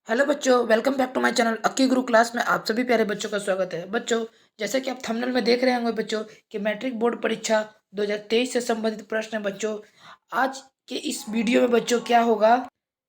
Hello बच्चों, welcome back to my channel Akki Guru class में आप सभी प्यारे बच्चों का स्वागत है। बच्चों, जैसे कि आप थंबनेल में देख रहे होंगे बच्चों कि मैट्रिक बोर्ड परीक्षा 2023 से संबंधित प्रश्न है बच्चों। आज के इस वीडियो में बच्चों क्या होगा,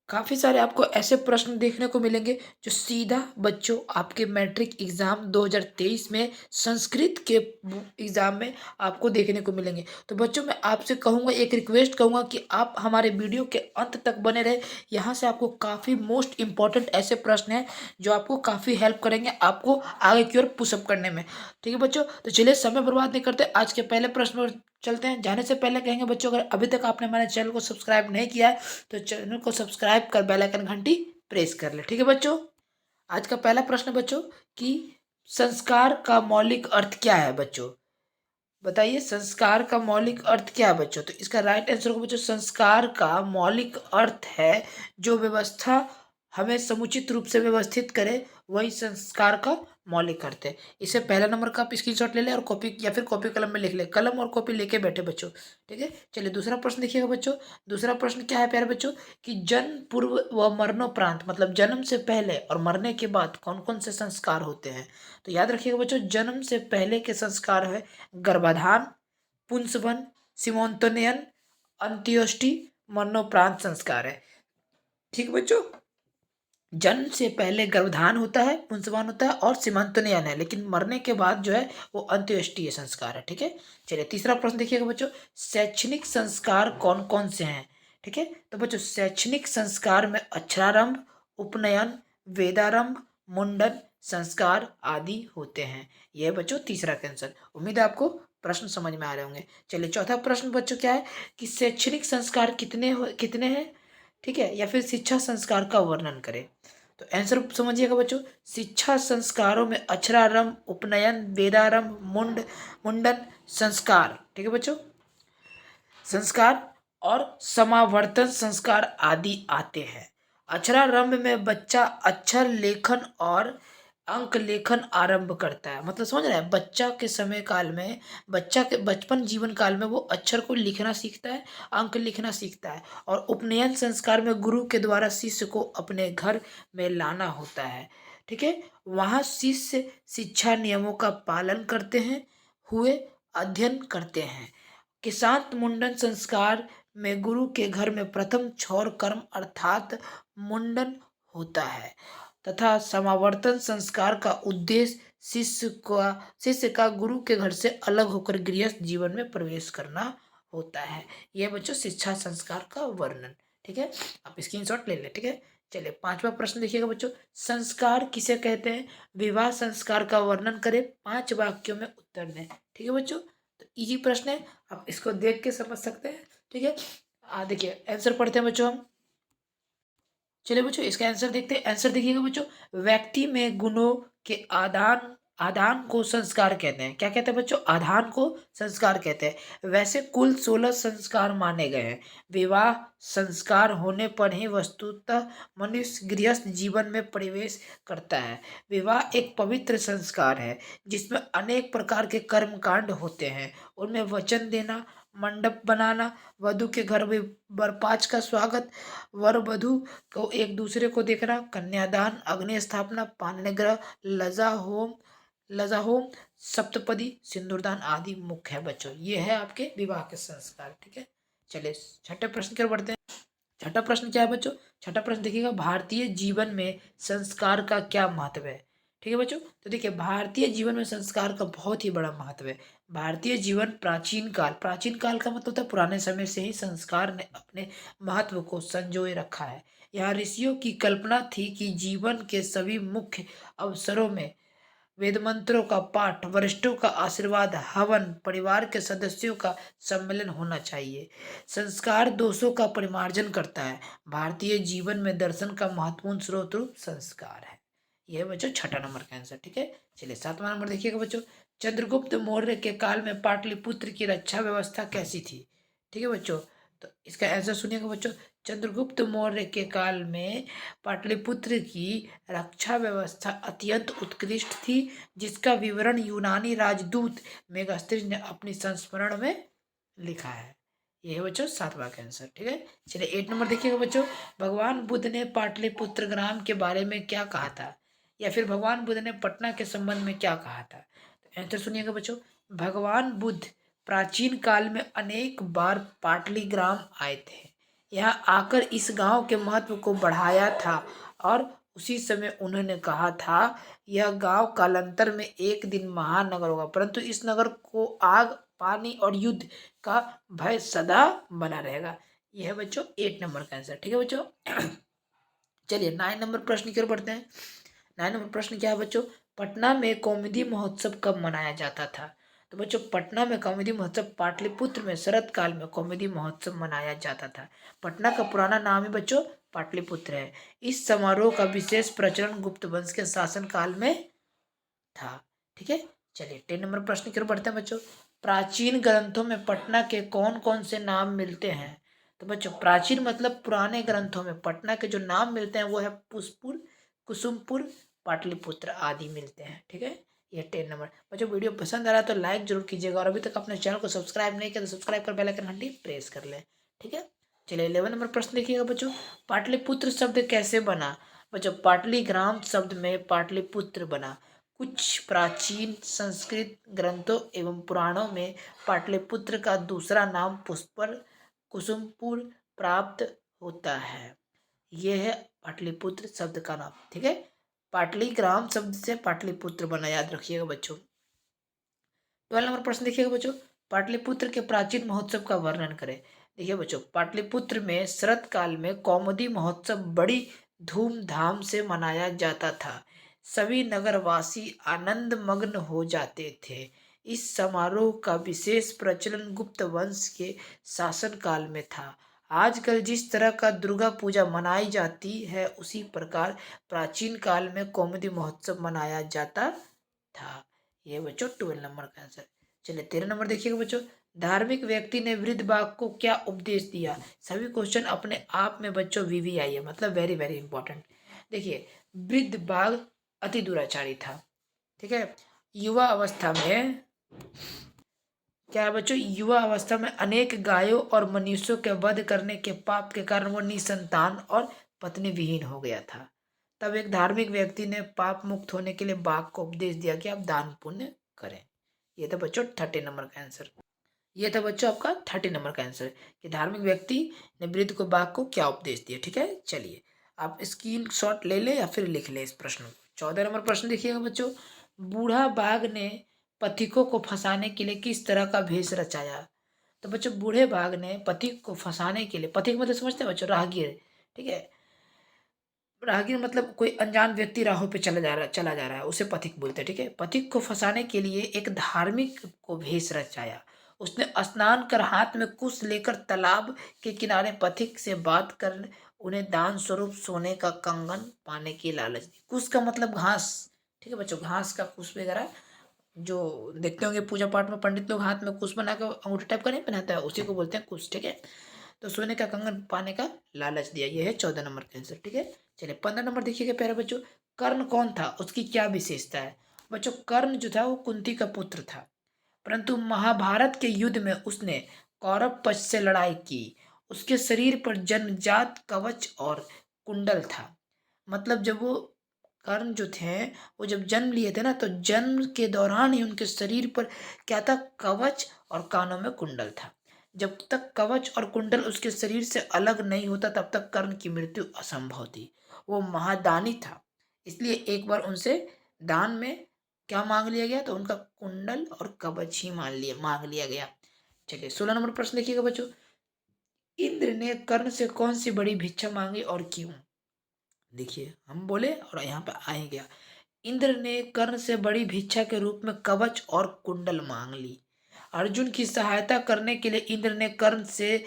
काफ़ी सारे आपको ऐसे प्रश्न देखने को मिलेंगे जो सीधा बच्चों आपके मैट्रिक एग्ज़ाम 2023 में संस्कृत के एग्ज़ाम में आपको देखने को मिलेंगे। तो बच्चों, मैं आपसे कहूँगा, एक रिक्वेस्ट करूँगा कि आप हमारे वीडियो के अंत तक बने रहे। यहाँ से आपको काफ़ी मोस्ट इम्पॉर्टेंट ऐसे प्रश्न हैं जो आपको काफ़ी हेल्प करेंगे आपको आगे की ओर पुशअप करने में। ठीक है बच्चों, तो चलिए समय बर्बाद नहीं करते, आज के पहले प्रश्न पर चलते हैं। जाने से पहले कहेंगे बच्चों, अगर अभी तक आपने हमारे चैनल को सब्सक्राइब नहीं किया है तो चैनल को सब्सक्राइब कर बेल आइकन घंटी प्रेस कर ले। ठीक है बच्चों, आज का पहला प्रश्न बच्चों कि संस्कार का मौलिक अर्थ क्या है बच्चों? बताइए, संस्कार का मौलिक अर्थ क्या है बच्चों? तो इसका राइट आंसर होगा बच्चों, संस्कार का मौलिक अर्थ है जो व्यवस्था हमें समुचित रूप से व्यवस्थित करे, वही संस्कार का मौलिक अर्थ है। इसे पहला नंबर का आप स्क्रीनशॉट ले लें और कॉपी या फिर कॉपी कलम में लिख लें, कलम और कॉपी लेके बैठे बच्चों। ठीक है, चलिए दूसरा प्रश्न देखिएगा बच्चों। दूसरा प्रश्न क्या है प्यारे बच्चों कि जन्म पूर्व व मरणोपरांत, मतलब जन्म से पहले और मरने के बाद कौन कौन से संस्कार होते हैं? तो याद रखिएगा बच्चों, जन्म से पहले के संस्कार है गर्भाधान, पुंसवन, सीमोन्तोनयन, अंत्योष्टि, मरणोपरांत संस्कार है। ठीक बच्चों, जन्म से पहले गर्भधान होता है, पुंसवन होता है और सीमांतोनयन है, लेकिन मरने के बाद जो है वो अंत्येष्टि संस्कार है। ठीक है, चलिए तीसरा प्रश्न देखिएगा बच्चों, शैक्षणिक संस्कार कौन कौन से हैं? ठीक है, तो बच्चों शैक्षणिक संस्कार में अक्षरारंभ, उपनयन, वेदारंभ, मुंडन संस्कार आदि होते हैं। यह बच्चों तीसरा आंसर। उम्मीद है आपको प्रश्न समझ में आ रहे होंगे। चलिए चौथा प्रश्न बच्चों क्या है कि शैक्षणिक संस्कार कितने हैं? ठीक है, या फिर शिक्षा संस्कार का वर्णन करें। तो आंसर समझिएगा बच्चों, शिक्षा संस्कारों में अक्षरारंभ, उपनयन, वेदारंभ, मुंडन संस्कार, ठीक है बच्चों, संस्कार और समावर्तन संस्कार आदि आते हैं। अक्षरारंभ में बच्चा अक्षर लेखन और अंक लेखन आरंभ करता है, मतलब समझ रहे हैं, बच्चा के समय काल में, बच्चा के बचपन जीवन काल में वो अक्षर को लिखना सीखता है, अंक लिखना सीखता है। और उपनयन संस्कार में गुरु के द्वारा शिष्य को अपने घर में लाना होता है। ठीक है, वहाँ शिष्य शिक्षा नियमों का पालन करते हैं हुए अध्ययन करते हैं। किसांत मुंडन संस्कार में गुरु के घर में प्रथम क्षौर कर्म अर्थात मुंडन होता है तथा समावर्तन संस्कार का उद्देश्य शिष्य का गुरु के घर से अलग होकर गृहस्थ जीवन में प्रवेश करना होता है। यह बच्चों शिक्षा संस्कार का वर्णन। ठीक है, आप स्क्रीनशॉट ले लें। ठीक है, चलिए पांचवा प्रश्न देखिएगा बच्चों, संस्कार किसे कहते हैं? विवाह संस्कार का वर्णन करें, 5 वाक्यों में उत्तर दें। ठीक है बच्चों, तो इजी प्रश्न है, आप इसको देख के समझ सकते हैं। ठीक है, देखिए आंसर पढ़ते हैं बच्चों हम। चलिए बच्चों, इसका आंसर देखते हैं। आंसर देखिएगा बच्चों, व्यक्ति में गुणों के आदान आदान को संस्कार कहते हैं। क्या कहते हैं बच्चों? आदान को संस्कार कहते हैं। वैसे कुल 16 संस्कार माने गए हैं। विवाह संस्कार होने पर ही वस्तुतः मनुष्य गृहस्थ जीवन में प्रवेश करता है। विवाह एक पवित्र संस्कार है जिसमें अनेक प्रकार के कर्मकांड होते हैं। उनमें वचन देना, मंडप बनाना, वधु के घर में बरपाच का स्वागत, वर वधु को एक दूसरे को देखना, कन्यादान, अग्नि स्थापना, पाणिग्रह, लजा होम, सप्तपदी, सिंदूरदान आदि मुख्य है बच्चों। ये है आपके विवाह के संस्कार। ठीक है, चलिए छठे प्रश्न की ओर बढ़ते हैं। छठा प्रश्न क्या है बच्चों? छठा प्रश्न देखिएगा, भारतीय जीवन में संस्कार का क्या महत्व है? ठीक है बच्चों, तो देखिए भारतीय जीवन में संस्कार का बहुत ही बड़ा महत्व है। भारतीय जीवन प्राचीन काल का मतलब था पुराने समय से ही संस्कार ने अपने महत्व को संजोए रखा है। यहाँ ऋषियों की कल्पना थी कि जीवन के सभी मुख्य अवसरों में वेद मंत्रों का पाठ, वरिष्ठों का आशीर्वाद, हवन, परिवार के सदस्यों का सम्मेलन होना चाहिए। संस्कार दोषों का परिमार्जन करता है। भारतीय जीवन में दर्शन का महत्वपूर्ण स्रोत रूप संस्कार है। यह बच्चों छठा नंबर का आंसर। ठीक है, चलिए सातवां नंबर देखिएगा बच्चों, चंद्रगुप्त मौर्य के काल में पाटलिपुत्र की रक्षा व्यवस्था कैसी थी? ठीक है बच्चों, तो इसका आंसर सुनिएगा बच्चों, चंद्रगुप्त मौर्य के काल में पाटलिपुत्र की रक्षा व्यवस्था अत्यंत उत्कृष्ट थी, जिसका विवरण यूनानी राजदूत मेगास्तीनियस ने अपनी संस्मरण में लिखा है। ये है बच्चों 7वां का आंसर। ठीक है, चलिए 8 नंबर देखिएगा बच्चों। भगवान बुद्ध ने पाटलिपुत्र ग्राम के बारे में क्या कहा था, या फिर भगवान बुद्ध ने पटना के संबंध में क्या कहा था। तो आंसर सुनिएगा बच्चों। भगवान बुद्ध प्राचीन काल में अनेक बार पाटलिग्राम आए थे। यहाँ आकर इस गांव के महत्व को बढ़ाया था और उसी समय उन्होंने कहा था, यह गांव कालांतर में एक दिन महानगर होगा, परंतु इस नगर को आग, पानी और युद्ध का भय सदा बना रहेगा। यह है बच्चों 8 नंबर का आंसर। ठीक है बच्चों। चलिए 9 नंबर प्रश्न की ओर बढ़ते हैं। 9 नंबर प्रश्न क्या है बच्चों। पटना में कौमुदी महोत्सव कब मनाया जाता था। तो बच्चों पटना में कौमुदी महोत्सव पाटलिपुत्र में शरद काल में कौमुदी महोत्सव मनाया जाता था। पटना का पुराना नाम है बच्चों पाटलिपुत्र है। इस समारोह का विशेष प्रचलन गुप्त वंश के शासन काल में था। ठीक है, चलिए 10 नंबर प्रश्न की ओर बढ़ते हैं बच्चों। प्राचीन ग्रंथों में पटना के कौन कौन से नाम मिलते हैं। तो बच्चों प्राचीन मतलब पुराने ग्रंथों में पटना के जो नाम मिलते हैं वो है पुष्पुर, कुसुमपुर, पाटलिपुत्र आदि मिलते हैं। ठीक है, ये 10 नंबर। बच्चों वीडियो पसंद आ रहा है तो लाइक जरूर कीजिएगा, और अभी तक अपने चैनल को सब्सक्राइब नहीं किया तो सब्सक्राइब कर बेल आइकन घंटी प्रेस कर लें। ठीक है, चलिए 11 नंबर प्रश्न देखिएगा बच्चों। पाटलिपुत्र शब्द कैसे बना। बच्चों पाटलिग्राम शब्द में पाटलिपुत्र बना। कुछ प्राचीन संस्कृत ग्रंथों एवं पुराणों में पाटलिपुत्र का दूसरा नाम पुष्पर, कुसुमपुर प्राप्त होता है। यह है पाटलिपुत्र शब्द का नाम। ठीक है, पाटलिग्राम शब्द से पाटलिपुत्र बना, याद रखिएगा बच्चों। 12 नंबर प्रश्न देखिएगा बच्चों। पाटलिपुत्र के प्राचीन महोत्सव का वर्णन करें। देखिए बच्चों पाटलिपुत्र में शरद काल में कौमुदी महोत्सव बड़ी धूमधाम से मनाया जाता था। सभी नगरवासी आनंद मग्न हो जाते थे। इस समारोह का विशेष प्रचलन गुप्त वंश के शासन काल में था। आजकल जिस तरह का दुर्गा पूजा मनाई जाती है उसी प्रकार प्राचीन काल में कौमुदी महोत्सव मनाया जाता था। ये बच्चों 12 नंबर का आंसर। चलिए 13 नंबर देखिएगा बच्चों। धार्मिक व्यक्ति ने वृद्ध बाघ को क्या उपदेश दिया। सभी क्वेश्चन अपने आप में बच्चों वीवीआई है, मतलब वेरी वेरी इंपॉर्टेंट। देखिए वृद्ध बाघ अति दुराचारी था। ठीक है, युवा अवस्था में क्या है बच्चों, युवा अवस्था में अनेक गायों और मनुष्यों के वध करने के पाप के कारण वो निसंतान और पत्नी विहीन हो गया था। तब एक धार्मिक व्यक्ति ने पाप मुक्त होने के लिए बाघ को उपदेश दिया कि आप दान पुण्य करें। ये था बच्चों 30 नंबर का आंसर। ये था बच्चों आपका 30 नंबर का आंसर कि धार्मिक व्यक्ति ने वृद्ध को बाघ को क्या उपदेश दिया। ठीक है, चलिए आप स्क्रीन शॉट ले ले या फिर लिख ले इस प्रश्न को। 14 नंबर प्रश्न देखिएगा बच्चों। बूढ़ा बाघ ने पथिकों को फंसाने के लिए किस तरह का भेष रचाया। तो बच्चों बूढ़े बाघ ने पथिक को फंसाने के लिए, पथिक मतलब समझते हैं बच्चों, राहगीर। ठीक है, राहगीर मतलब कोई अनजान व्यक्ति राहों पे चला जा रहा है, उसे पथिक बोलते हैं। ठीक है, पथिक को फंसाने के लिए एक धार्मिक को भेष रचाया। उसने स्नान कर हाथ में कुश लेकर तालाब के किनारे पथिक से बात कर उन्हें दान स्वरूप सोने का कंगन पाने की लालच दी। कुश का मतलब घास। ठीक है बच्चों, घास का कुश वगैरह जो देखते होंगे पूजा पाठ में पंडित लोग हाथ में कुश बना कर अंगूठी टाइप का नहीं पहनाता है, उसी को बोलते हैं कुश। ठीक है, तो सोने का कंगन पाने का लालच दिया। ये है 14 नंबर का आंसर। ठीक है, चलिए 15 नंबर देखिएगा प्यारे बच्चों। कर्ण कौन था, उसकी क्या विशेषता है। बच्चों कर्ण जो था वो कुंती का पुत्र था, परंतु महाभारत के युद्ध में उसने कौरव पक्ष से लड़ाई की। उसके शरीर पर जन्मजात कवच और कुंडल था। मतलब जब वो कर्ण जो थे वो जब जन्म लिए थे ना, तो जन्म के दौरान ही उनके शरीर पर क्या था, कवच और कानों में कुंडल था। जब तक कवच और कुंडल उसके शरीर से अलग नहीं होता तब तक कर्ण की मृत्यु असंभव थी। वो महादानी था, इसलिए एक बार उनसे दान में क्या मांग लिया गया, तो उनका कुंडल और कवच ही मांग लिया गया। चलिए 16 नंबर प्रश्न देखिएगा बच्चों। इंद्र ने कर्ण से कौन सी बड़ी भिक्षा मांगी और क्यों। देखिए हम बोले और यहाँ पे आए गया। इंद्र ने कर्ण से बड़ी भिक्षा के रूप में कवच और कुंडल मांग ली। अर्जुन की सहायता करने के लिए इंद्र ने कर्ण से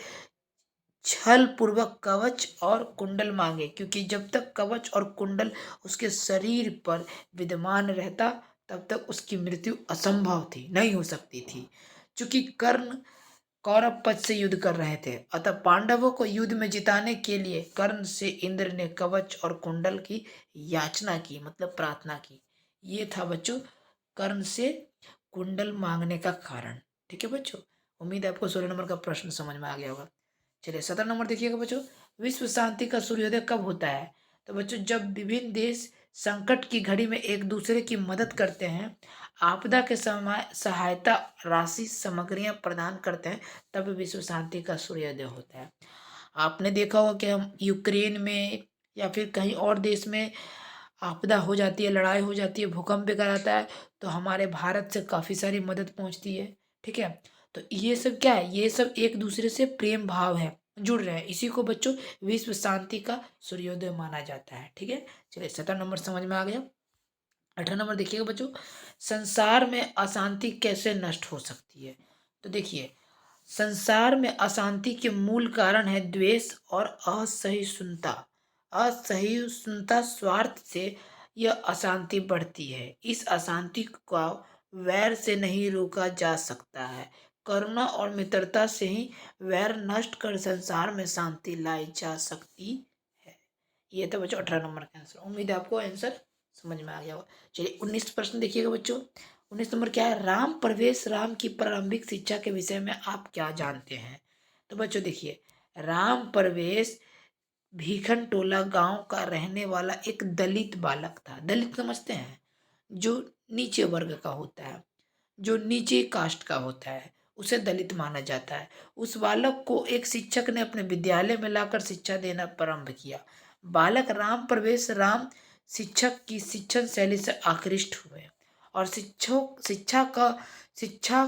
छल पूर्वक कवच और कुंडल मांगे, क्योंकि जब तक कवच और कुंडल उसके शरीर पर विद्यमान रहता तब तक उसकी मृत्यु असंभव थी, नहीं हो सकती थी। क्योंकि कर्ण कौरव पक्ष से युद्ध कर रहे थे, अतः पांडवों को युद्ध में जिताने के लिए कर्ण से इंद्र ने कवच और कुंडल की याचना की, मतलब प्रार्थना की। ये था बच्चों कर्ण से कुंडल मांगने का कारण। ठीक है बच्चों, उम्मीद है आपको 16 नंबर का प्रश्न समझ में आ गया होगा। चलिए 17 नंबर देखिएगा बच्चों, विश्व शांति का सूर्योदय कब होता है? तो बच्चों जब विभिन्न देश संकट की घड़ी में एक दूसरे की मदद करते हैं, आपदा के समय सहायता राशि सामग्रियां प्रदान करते हैं, तब विश्व शांति का सूर्योदय होता है। आपने देखा होगा कि हम यूक्रेन में या फिर कहीं और देश में आपदा हो जाती है, लड़ाई हो जाती है, भूकंप वगैरह आता है, तो हमारे भारत से काफ़ी सारी मदद पहुंचती है। ठीक है, तो ये सब क्या है? ये सब एक दूसरे से प्रेम भाव है, जुड़ रहे हैं। इसी को बच्चों विश्व शांति का सूर्योदय माना जाता है। ठीक है, चलिए 17 नंबर समझ में आ गया। 18 नंबर देखिएगा बच्चों, संसार में अशांति कैसे नष्ट हो सकती है? तो देखिए, संसार में अशांति के मूल कारण है द्वेष और असहिष्णुता। असहिष्णुता स्वार्थ से यह अशांति बढ़ती है। इस अशांति को वैर से नहीं रोका जा सकता है। करुणा और मित्रता से ही वैर नष्ट कर संसार में शांति लाई जा सकती है। ये था बच्चों 18 नंबर का आंसर। उम्मीद है आपको आंसर समझ में आ गया होगा। चलिए 19 प्रश्न देखिएगा बच्चों। 19 नंबर क्या है? राम प्रवेश राम की प्रारंभिक शिक्षा के विषय में आप क्या जानते हैं? तो बच्चों देखिए, राम प्रवेश भीखन टोला गांव का रहने वाला एक दलित बालक था। दलित समझते हैं? जो नीचे वर्ग का होता है, जो नीचे कास्ट का होता है, उसे दलित माना जाता है। उस बालक को एक शिक्षक ने अपने विद्यालय में लाकर शिक्षा देना प्रारंभ किया। बालक राम प्रवेश राम शिक्षक की शिक्षण शैली से आकृष्ट हुए और शिक्षा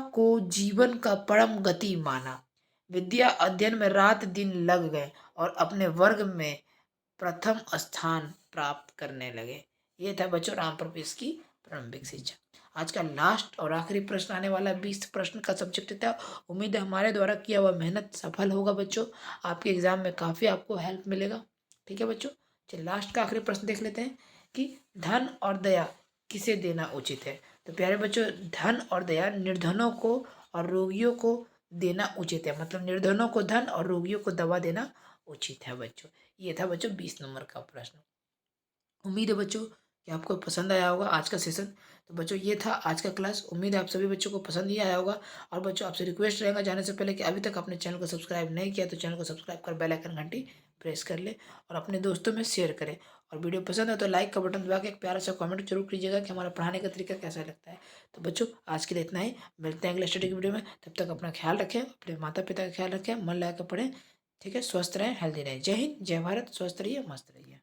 को जीवन का परम गति माना। विद्या अध्ययन में रात दिन लग गए और अपने वर्ग में प्रथम स्थान प्राप्त करने लगे। ये था बच्चों राम प्रवेश की प्रारंभिक शिक्षा। आज का लास्ट और आखिरी प्रश्न आने वाला 20 प्रश्न का सब्जेक्ट था। उम्मीद है हमारे द्वारा किया हुआ मेहनत सफल होगा बच्चों। आपके एग्जाम में काफ़ी आपको हेल्प मिलेगा। ठीक है बच्चों, चलिए लास्ट का आखिरी प्रश्न देख लेते हैं कि धन और दया किसे देना उचित है? तो प्यारे बच्चों, धन और दया निर्धनों को और रोगियों को देना उचित है। मतलब निर्धनों को धन और रोगियों को दवा देना उचित है बच्चों। ये था बच्चों 20 नंबर का प्रश्न। उम्मीद है बच्चों कि आपको पसंद आया होगा आज का सेशन। तो बच्चों ये था आज का क्लास। उम्मीद है आप सभी बच्चों को पसंद ही आया होगा। और बच्चों आपसे रिक्वेस्ट रहेगा जाने से पहले कि अभी तक आपने चैनल को सब्सक्राइब नहीं किया तो चैनल को सब्सक्राइब कर बेल आइकन घंटी प्रेस कर ले और अपने दोस्तों में शेयर करें। और वीडियो पसंद है तो लाइक का बटन दबा के एक प्यारा सा कमेंट जरूर कीजिएगा कि हमारा पढ़ाने का तरीका कैसा लगता है। तो बच्चों आज के लिए इतना ही। मिलते हैं अगले स्टडी की वीडियो में। तब तक अपना ख्याल रखें, अपने माता पिता का ख्याल रखें, मन लगा कर पढ़ें। ठीक है, स्वस्थ रहें, हेल्दी रहें। जय हिंद, जय भारत। स्वस्थ रहिए, मस्त रहिए।